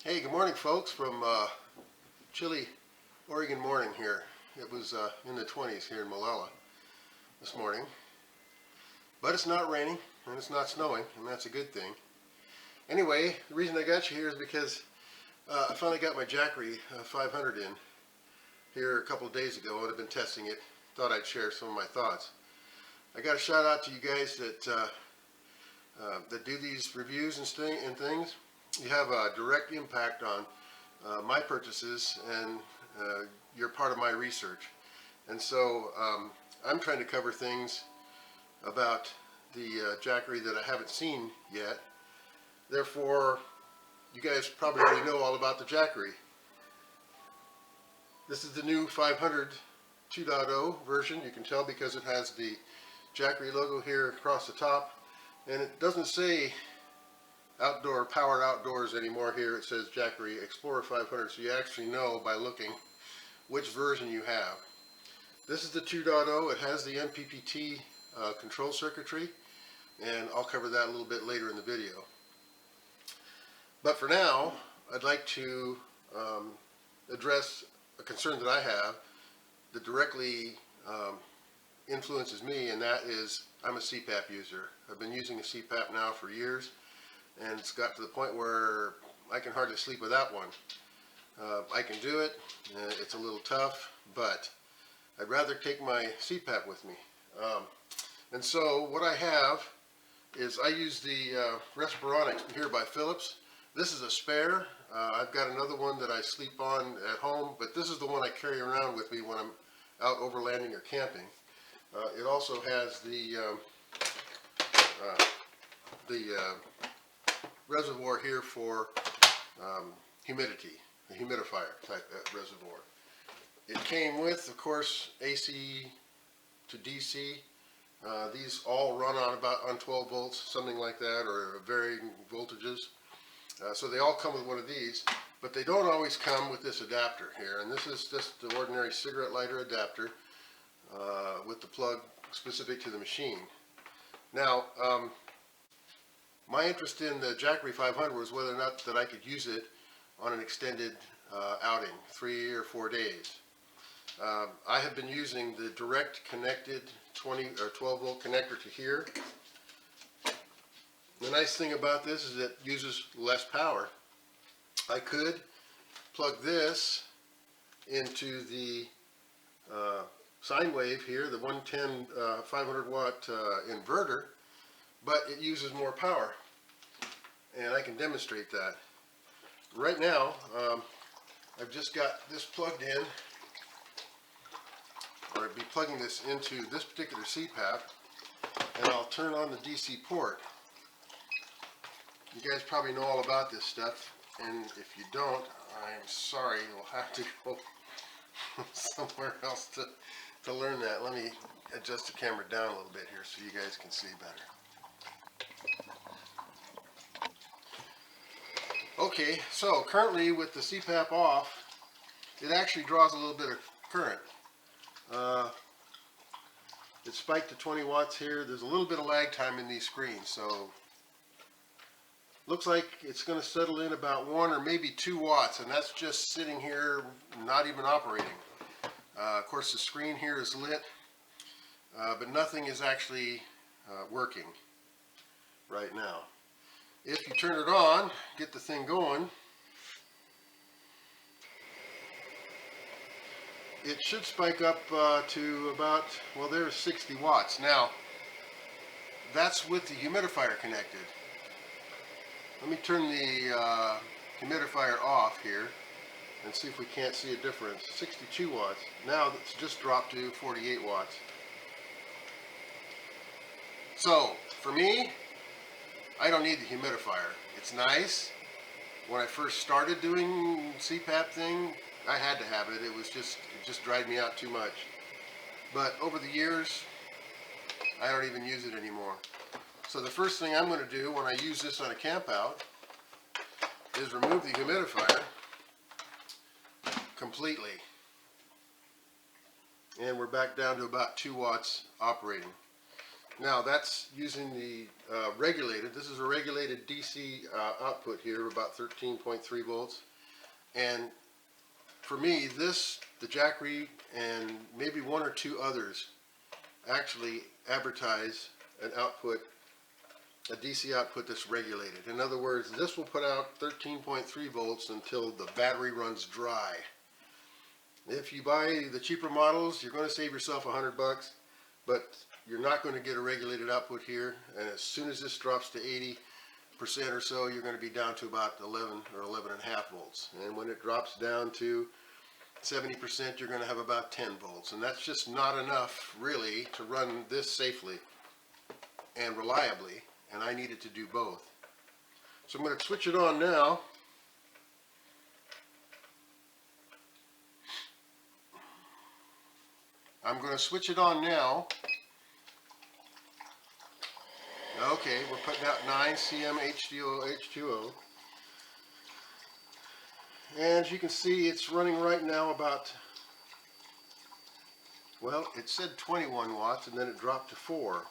Hey, good morning, folks, from chilly Oregon morning here. It was in the 20s here in Molalla this morning, but it's not raining and it's not snowing, and that's a good thing. Anyway, the reason I got you here is because I finally got my Jackery 500 in here a couple of days ago, and I've been testing it. Thought I'd share some of my thoughts. I got a shout out to you guys that do these reviews and things. You have a direct impact on my purchases, and you're part of my research. And so I'm trying to cover things about the Jackery that I haven't seen yet. Therefore, you guys probably already know all about the Jackery. This is the new 500 2.0 version. You can tell because it has the Jackery logo here across the top, and it doesn't say outdoor powered outdoors anymore. Here it says Jackery Explorer 500, so you actually know by looking which version you have. This is the 2.0. It has the MPPT control circuitry, and I'll cover that a little bit later in the video. But for now, I'd like to address a concern that I have that directly influences me, and that is I'm a CPAP user. I've been using a CPAP now for years, and it's got to the point where I can hardly sleep without one. I can do it. It's a little tough, but I'd rather take my CPAP with me. And so what I have is I use the Respironics here by Philips. This is a spare. I've got another one that I sleep on at home, but this is the one I carry around with me when I'm out overlanding or camping. It also has the reservoir here for humidity, a humidifier type reservoir. It came with, of course, AC to DC. These all run on 12 volts, something like that, or varying voltages. So they all come with one of these, but they don't always come with this adapter here. And this is just the ordinary cigarette lighter adapter with the plug specific to the machine. Now, my interest in the Jackery 500 was whether or not that I could use it on an extended outing, 3 or 4 days. I have been using the direct connected 20 or 12 volt connector to here. The nice thing about this is it uses less power. I could plug this into the sine wave here, the 110 500 watt inverter, but it uses more power, and I can demonstrate that. Right now, I've just got this plugged in, or I'd be plugging this into this particular CPAP, and I'll turn on the DC port. You guys probably know all about this stuff, and if you don't, I'm sorry, you'll have to go somewhere else to learn that. Let me adjust the camera down a little bit here so you guys can see better. Okay, so currently with the CPAP off, it actually draws a little bit of current. It spiked to 20 watts here. There's a little bit of lag time in these screens, so looks like it's going to settle in about 1 or maybe 2 watts, and that's just sitting here not even operating. Of course, the screen here is lit, but nothing is actually working right now. If you turn it on, get the thing going, it should spike up to about, well, there's 60 watts. Now, that's with the humidifier connected. Let me turn the humidifier off here and see if we can't see a difference. 62 watts. Now it's just dropped to 48 watts. So, for me, I don't need the humidifier. It's nice. When I first started doing CPAP thing, I had to have it. It just dried me out too much. But over the years, I don't even use it anymore. So the first thing I'm going to do when I use this on a camp out is remove the humidifier completely. And we're back down to about 2 watts operating. Now that's using the regulated. This is a regulated DC output here, about 13.3 volts. And for me, this, the Jackery, and maybe one or two others actually advertise an output, a DC output that's regulated. In other words, this will put out 13.3 volts until the battery runs dry. If you buy the cheaper models, you're going to save yourself $100, but you're not going to get a regulated output here. And as soon as this drops to 80% or so, you're going to be down to about 11 or 11.5 volts. And when it drops down to 70%, you're going to have about 10 volts. And that's just not enough, really, to run this safely and reliably. And I needed to do both. So I'm going to switch it on now. I'm going to switch it on now. Okay, we're putting out 9 cm H2O. And as you can see, it's running right now about, well, it said 21 watts and then it dropped to 4.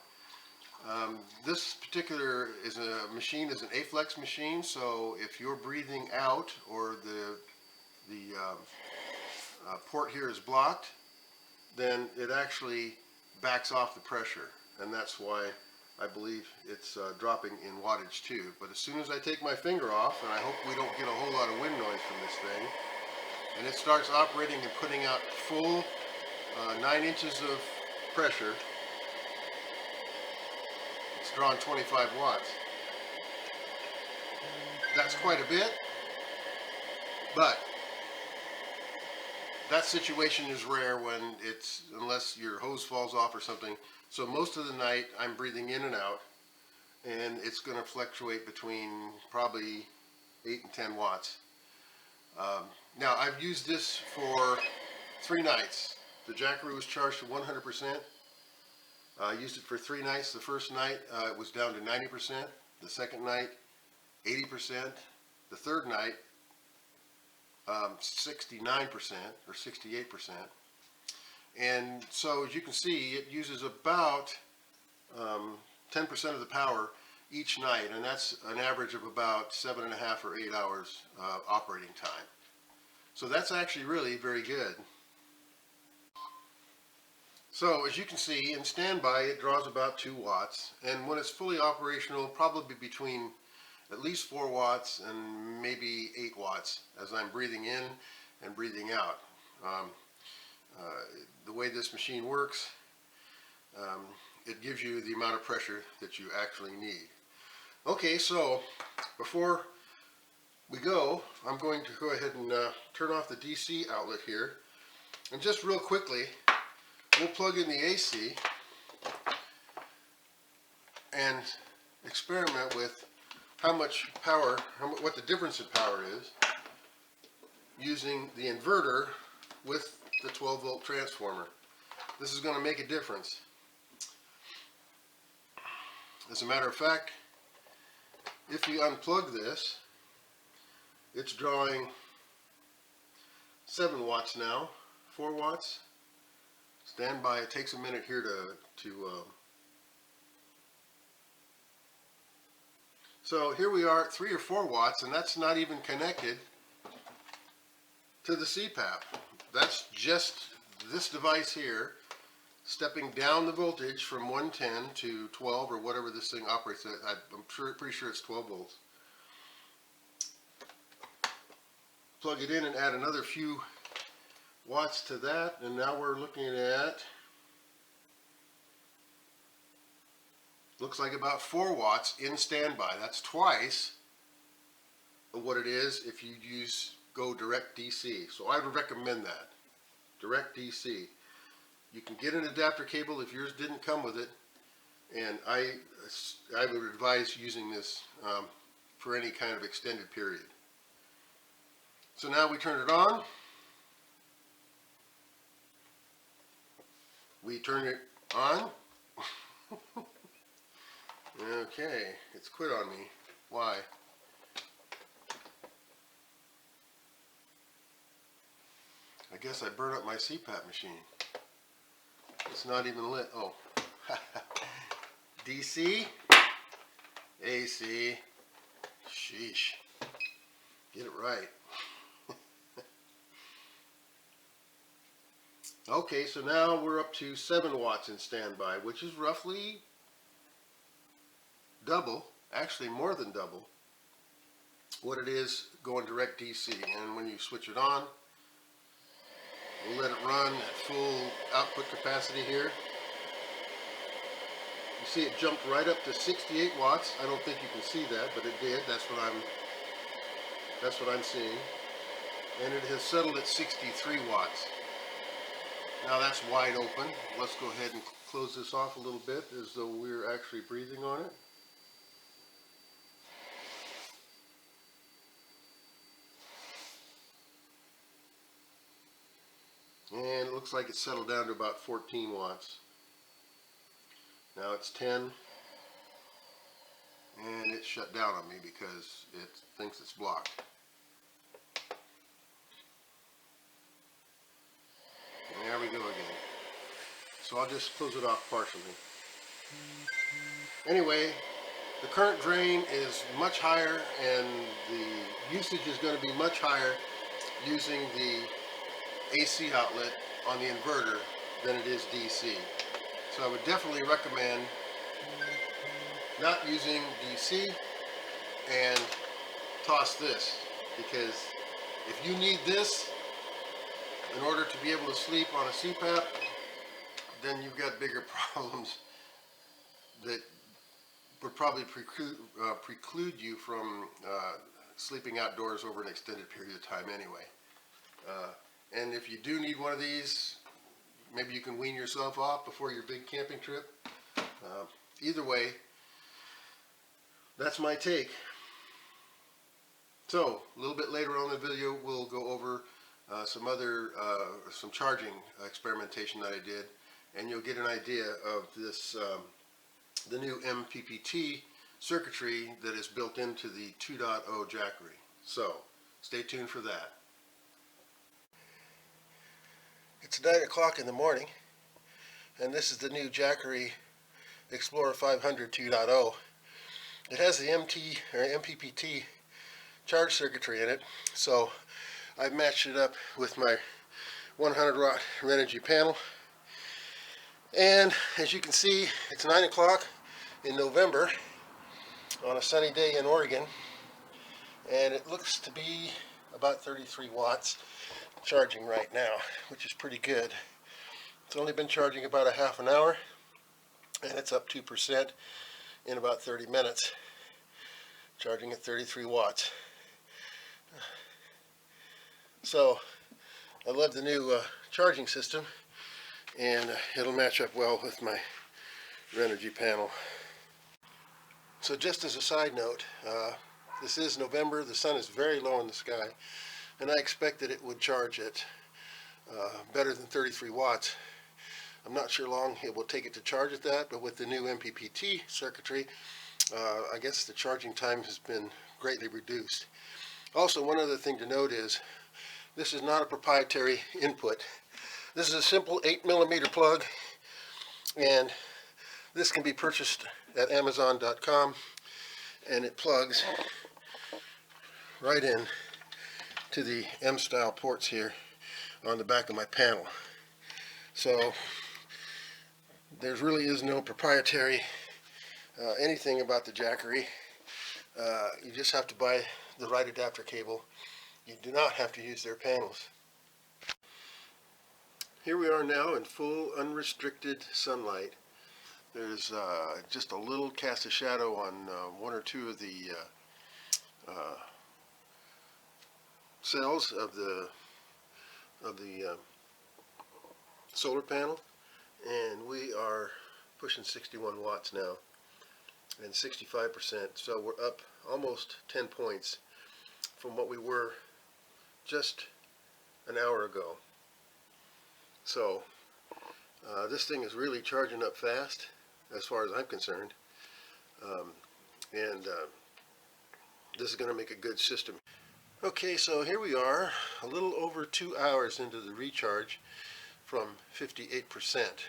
This particular machine is an A-flex machine, so if you're breathing out or the port here is blocked, then it actually backs off the pressure, and that's why I believe it's dropping in wattage too. But as soon as I take my finger off, and I hope we don't get a whole lot of wind noise from this thing, and it starts operating and putting out full 9 inches of pressure, it's drawing 25 watts. That's quite a bit, but that situation is rare when unless your hose falls off or something. So most of the night I'm breathing in and out, and it's going to fluctuate between probably 8 and 10 watts. Now I've used this for 3 nights. The Jackery was charged to 100%. I used it for 3 nights. The first night it was down to 90%. The second night 80%. The third night 69% or 68%. And so as you can see, it uses about 10% of the power each night, and that's an average of about 7.5 or 8 hours operating time. So that's actually really very good. So as you can see, in standby it draws about 2 watts, and when it's fully operational, probably between at least 4 watts and maybe 8 watts as I'm breathing in and breathing out. The way this machine works, it gives you the amount of pressure that you actually need. Okay, so before we go, I'm going to go ahead and turn off the DC outlet here. And just real quickly, we'll plug in the AC and experiment with how much power, what the difference in power is using the inverter with the 12 volt transformer. This is going to make a difference. As a matter of fact, if you unplug this, it's drawing 7 watts now, 4 watts. Stand by, it takes a minute here to so here we are at 3 or 4 watts, and that's not even connected to the CPAP. That's just this device here stepping down the voltage from 110 to 12 or whatever this thing operates at. I'm pretty sure it's 12 volts. Plug it in and add another few watts to that, and now we're looking at, looks like about 4 watts in standby. That's twice of what it is if you go direct DC. So I would recommend that, direct DC. You can get an adapter cable if yours didn't come with it, and I would advise using this for any kind of extended period. So now we turn it on. We turn it on. Okay, it's quit on me. Why? I guess I burned up my CPAP machine. It's not even lit. Oh. DC, AC, sheesh, get it right. Okay, so now we're up to 7 watts in standby, which is roughly double, actually more than double, what it is going direct DC. And when you switch it on, we'll let it run at full output capacity here. You see it jumped right up to 68 watts. I don't think you can see that, but it did. That's what I'm seeing. And it has settled at 63 watts. Now that's wide open. Let's go ahead and close this off a little bit as though we're actually breathing on it. And it looks like it's settled down to about 14 watts. Now it's 10. And it shut down on me because it thinks it's blocked. And there we go again. So I'll just close it off partially. Anyway, the current drain is much higher and the usage is going to be much higher using the AC outlet on the inverter than it is DC. So I would definitely recommend not using DC and toss this, because if you need this in order to be able to sleep on a CPAP, then you've got bigger problems that would probably preclude you from sleeping outdoors over an extended period of time anyway. And if you do need one of these, maybe you can wean yourself off before your big camping trip. Either way, that's my take. So a little bit later on in the video, we'll go over some charging experimentation that I did, and you'll get an idea of this, the new MPPT circuitry that is built into the 2.0 Jackery. So stay tuned for that. It's 9 o'clock in the morning, and this is the new Jackery Explorer 500 2.0. It has the MPPT Charged circuitry in it, so I've matched it up with my 100 watt Renogy panel. And as you can see, it's 9 o'clock in November on a sunny day in Oregon, and it looks to be about 33 watts charging right now, which is pretty good. It's only been charging about a half an hour, and it's up 2% in about 30 minutes, charging at 33 watts. So I love the new charging system, and it'll match up well with my Renogy panel. So just as a side note, this is November, the sun is very low in the sky, and I expected it would charge at better than 33 watts. I'm not sure long it will take it to charge at that, but with the new MPPT circuitry, I guess the charging time has been greatly reduced. Also, one other thing to note is this is not a proprietary input. This is a simple 8mm plug, and this can be purchased at Amazon.com, and it plugs right in to the M-style ports here on the back of my panel. So there really is no proprietary anything about the Jackery. You just have to buy the right adapter cable. You do not have to use their panels. Here we are now in full unrestricted sunlight. There's just a little cast of shadow on one or two of the cells of the solar panel, and we are pushing 61 watts now and 65%, so we're up almost 10 points from what we were just an hour ago. So this thing is really charging up fast as far as I'm concerned, and this is going to make a good system. Okay, so here we are, a little over 2 hours into the recharge from 58%.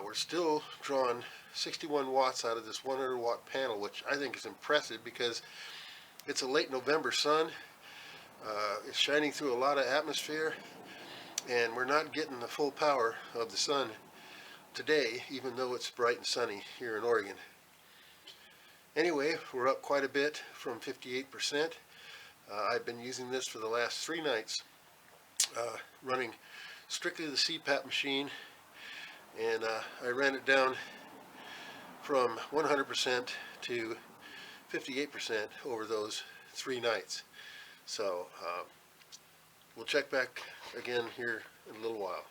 We're still drawing 61 watts out of this 100 watt panel, which I think is impressive because it's a late November sun. It's shining through a lot of atmosphere, and we're not getting the full power of the sun today, even though it's bright and sunny here in Oregon. Anyway, we're up quite a bit from 58%. I've been using this for the last 3 nights, running strictly the CPAP machine, and I ran it down from 100% to 58% over those 3 nights. So we'll check back again here in a little while.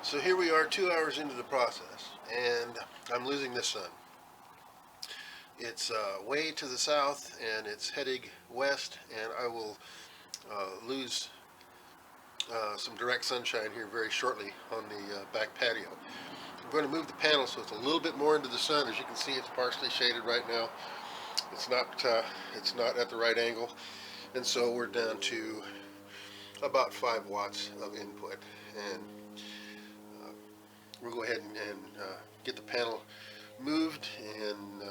So here we are 2 hours into the process, and I'm losing this sun. It's way to the south, and it's heading west, and I will lose some direct sunshine here very shortly on the back patio. I'm going to move the panel so it's a little bit more into the sun. As you can see, it's partially shaded right now. It's not at the right angle, and so we're down to about 5 watts of input, and we'll go ahead and get the panel moved and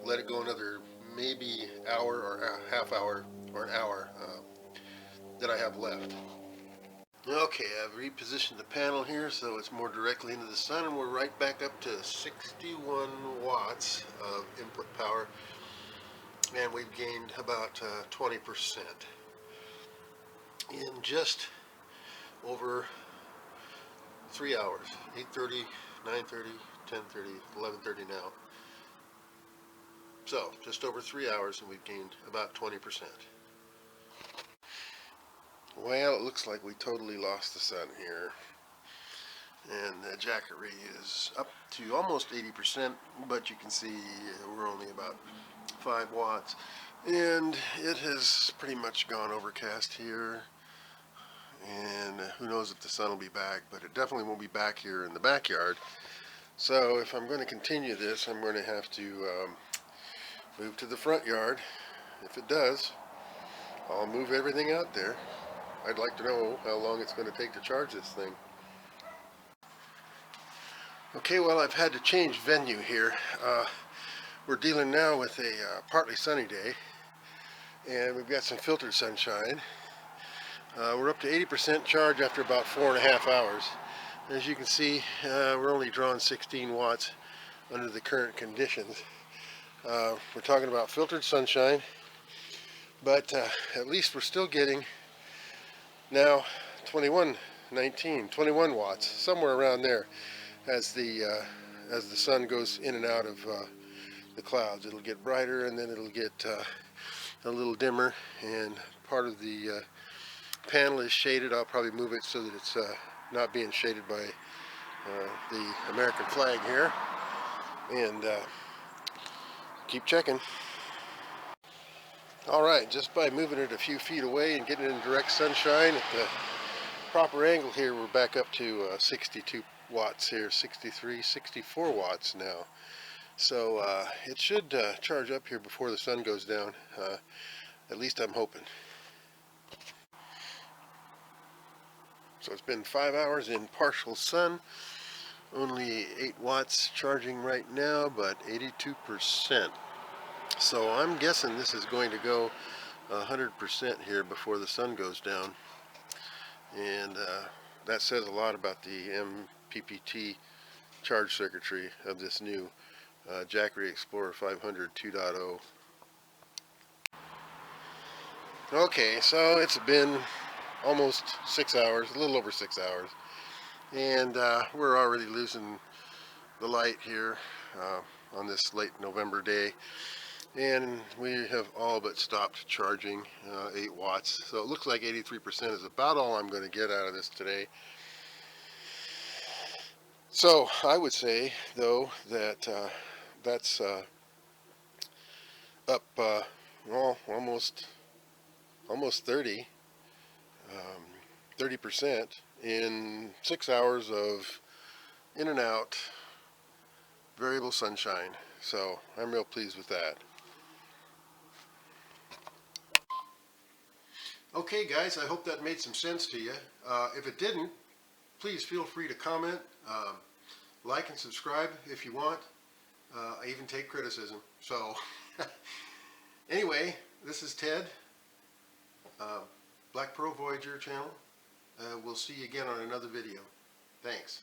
let it go another maybe hour or a half hour or an hour that I have left. Okay, I've repositioned the panel here so it's more directly into the sun, and we're right back up to 61 watts of input power, and we've gained about 20% in just over 3 hours. 8:30, 9:30, 10:30, 11:30 now. So just over 3 hours, and we've gained about 20%. Well, it looks like we totally lost the sun here, and the Jackery is up to almost 80%, but you can see we're only about 5 watts, and it has pretty much gone overcast here, and who knows if the sun will be back, but it definitely won't be back here in the backyard. So if I'm going to continue this, I'm going to have to move to the front yard. If it does, I'll move everything out there. I'd like to know how long it's going to take to charge this thing. Okay, well, I've had to change venue here. We're dealing now with a partly sunny day, and we've got some filtered sunshine. We're up to 80% charge after about 4.5 hours. As you can see, we're only drawing 16 watts under the current conditions. We're talking about filtered sunshine, but at least we're still getting now 21 watts, somewhere around there, as the sun goes in and out of the clouds. It'll get brighter, and then it'll get a little dimmer, and part of the panel is shaded. I'll probably move it so that it's not being shaded by the American flag here, and keep checking. Alright, just by moving it a few feet away and getting it in direct sunshine at the proper angle here, we're back up to 62 watts here, 63, 64 watts now. So it should charge up here before the sun goes down. At least I'm hoping. So it's been 5 hours in partial sun. Only 8 watts charging right now, but 82%. So I'm guessing this is going to go 100% here before the sun goes down. And that says a lot about the MPPT charge circuitry of this new Jackery Explorer 500 2.0. Okay, so it's been almost 6 hours, a little over 6 hours, and we're already losing the light here on this late November day, and we have all but stopped charging 8 watts. So it looks like 83% is about all I'm going to get out of this today. So I would say, though, that that's up well, almost 30% in 6 hours of in and out variable sunshine. So I'm real pleased with that. Okay guys, I hope that made some sense to you. If it didn't, please feel free to comment. Like and subscribe if you want. I even take criticism. So anyway, this is Ted, Black Pearl Voyager channel. We'll see you again on another video. Thanks.